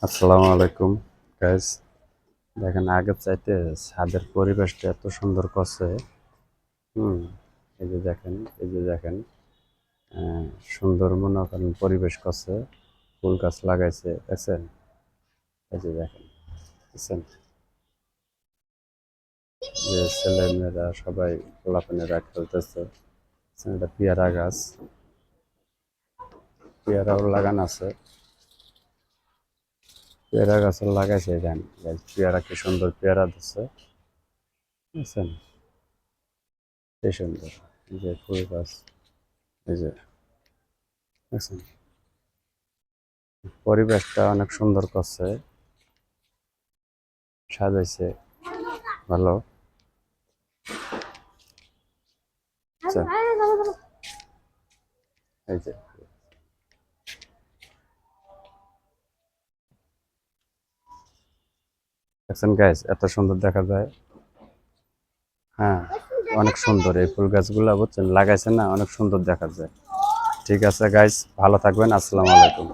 আসসালামু আলাইকুম গাইস। দেখেন আগের চাইতে ছাদের পরিবেশটা এত সুন্দর করছে। হুম এই যে দেখেন, এই যে দেখেন, আহ, সুন্দর মনে করেন পরিবেশ করছে। ফুল গাছ লাগাইছে দেখছেন। এই যে দেখেন, দেখছেন যে ছেলে মেয়েরা সবাই পোলাপানেরা খেলতেছে। দেখছেন, এটা পেয়ারা গাছ, পেয়ারাও লাগানো আছে। পেয়ারা গাছ লাগাইছে, দেন guys, পেয়ারা কি সুন্দর পেয়ারা দিচ্ছে, বুঝছেন, কি সুন্দর। এই যে ফুল গাছ, এই যে দেখছেন, পরিবেশটা অনেক সুন্দর করছে, সাজাইছে ভালো। আচ্ছা, এই যে দেখছেন গাইস, এত সুন্দর দেখা যায়। হ্যাঁ, অনেক সুন্দর এই ফুল গাছগুলো, বুঝছেন, লাগাইছেন না, অনেক সুন্দর দেখা যায়। ঠিক আছে গাইস, ভালো থাকবেন, আসসালামু আলাইকুম।